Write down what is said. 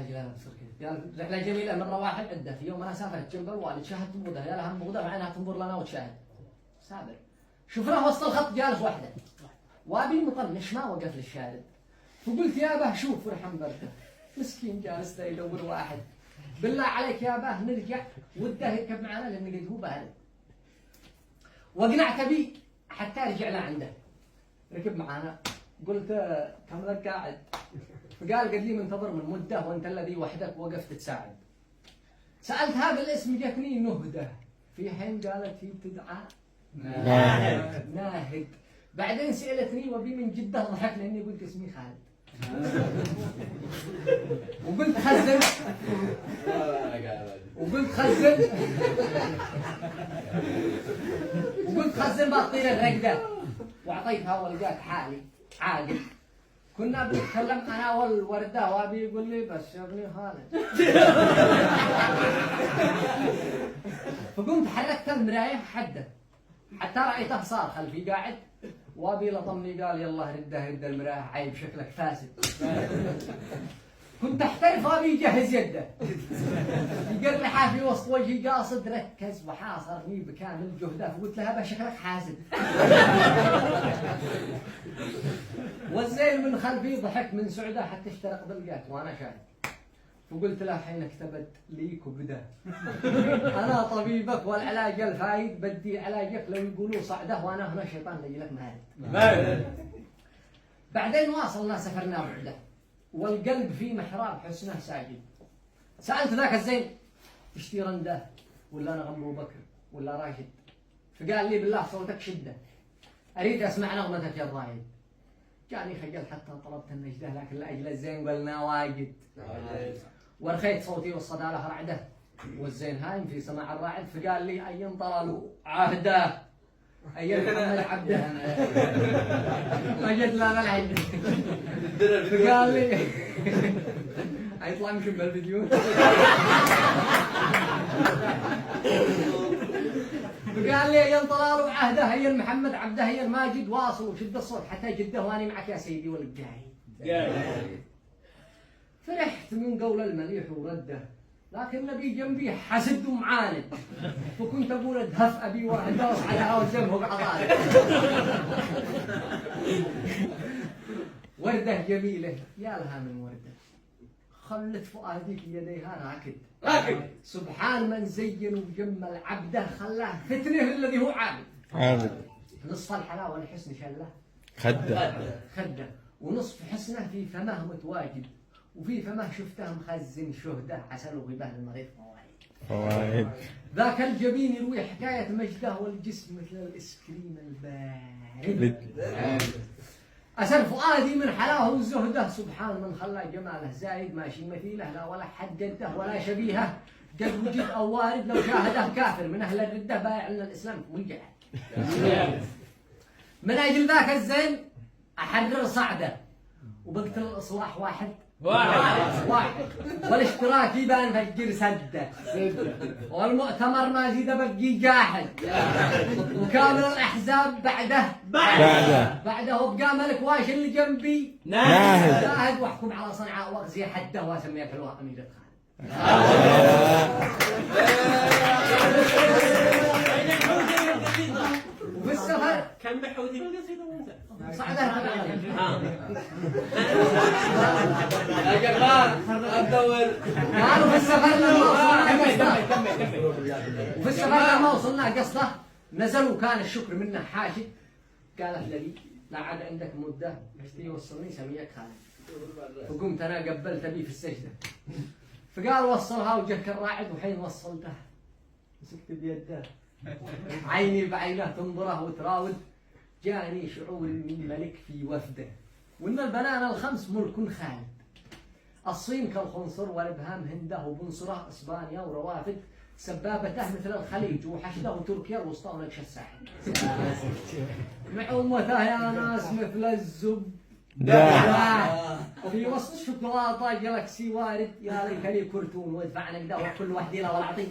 لا بصير كذا. قال رحله جميله مره واحد عده في يوم انا سافرت جنب الوالد شاهدت بوضه يا لها بوضه وعينها تنظر لنا وتشاهد. سابر شفناه وسط الخط جالس وحده وابي مطنش ما وقف للشارد. فقلت يا به شوف رحم برده مسكين جالس يدور واحد بالله عليك يا به نرجع وده يركب معنا لان قد هو بارد. واقنعت بي حتى رجعنا عنده ركب معنا. قلت كم لك قاعد؟ فقال قد لي منتظر من مده وانت الذي وحدك وقفت تساعد. سالتها بالاسم جتني نهده في حين قالت هي تدعى ناهد. بعدين سالتني وبي من جده ضحك لاني قلت اسمي خالد. وقلت خزن وقلت خزن بطير الرقده واعطيتها ولقاك حالي عاقل. كنا بنتكلم انا والورده وابي يقول لي بس يا ابني خالد. فقمت حركت المرايه حده حتى رايته صار خلفي قاعد وابي لطمني قال يلا رد المرايه عيب شكلك فاسد. كنت احترف وابي يجهز يده يقرحها في وسط وجهي قاصد ركز وحاصرني بكامل جهده. فقلت لها شكلك حاسد. والزين من خلفي ضحك من سعده حتى اشترق بالقات وانا شاهد. فقلت له حين اكتبت ليك وبدا انا طبيبك والعلاج الفايد بدي علاجك لو يقولوا صعده وانا هنا شيطان لك مارد. بعدين واصلنا سفرنا بعده والقلب في محراب حسنه ساجد. سالت ذاك الزين تشتي رنده ولا انا ابو بكر ولا راشد؟ فقال لي بالله صوتك شده اريد اسمع نغمتك يا الرايد. جاني خجل حتى طلبت النجده لكن لاجل الزين قلنا واجد. ورخيت صوتي والصدى له رعده والزين هايم في سماع الراعد. فقال لي اين طللوا عهده اين محمد عبده ما جت لا العيد. فقال لي هيطلع مش بالفيديو. فقال لي اين طللوا عهده اين محمد عبده اين ماجد واصل وشد الصوت حتى جده واني معك يا سيدي والقاعد. فرحت من قول المليح ورده لكن نبي جنبي حسد ومعاند. فكنت اقول ادهف ابي واحد على هوا جنبه بعضاري. ورده جميله يا لها من ورده خلت فؤادي في يديها راكد. سبحان من زين وجمل عبده خلاه فتنه الذي هو عابد. نصف الحلاوه الحسن شله خده ونصف حسنه في فمه متواجد وفي فمه شفته مخزن شهده عسل وغباه المريض فوايد. ذاك الجبين يروي حكايه مجده والجسم مثل الاسكريم البارد. أسر فؤادي من حلاه وزهده سبحان من خلى جماله زايد ماشي مثيله لا ولا حد قده ولا شبيهه قد وجد أو وارد لو شاهده كافر من أهل الردة بايع لنا الإسلام والجهاد. من أجل ذاك الزين أحرر صعده وبقتل الإصلاح واحد والاشتراك يبان فجر سده والمؤتمر ما زيد بقي جاحد وكامل الأحزاب بعده وبقى ملك واش اللي جنبي ناهد واحكم على صنعاء واغزي حده واسميه في الواقع أمير وفي السفر كم بحوثي بالقصيدة وانت صعدها يا جماعة الدول قالوا في السفر لما وصلنا قصده نزلوا كان الشكر منه حاشد. قالت لي لا عاد عندك مدة بس يوصلني سميك خالد. فقمت أنا قبلت بي في السجدة فقال وصلها وجهك الراعد وحين وصلته مسكت بيده عيني بعينه تنظره وتراود. جاني شعور من ملك في وفده وإن البنان الخمس ملك خالد. الصين كالخنصر والإبهام هنده وبنصره إسبانيا وروافد. سبابته مثل الخليج وحشده وتركيا الوسطى ونكش الساحل. معومته يا ناس مثل الزب وفي وسط شوكولاته جالكسي وارد. يا ليتني كرتون وادفع نقده وكل واحد له والعطيه.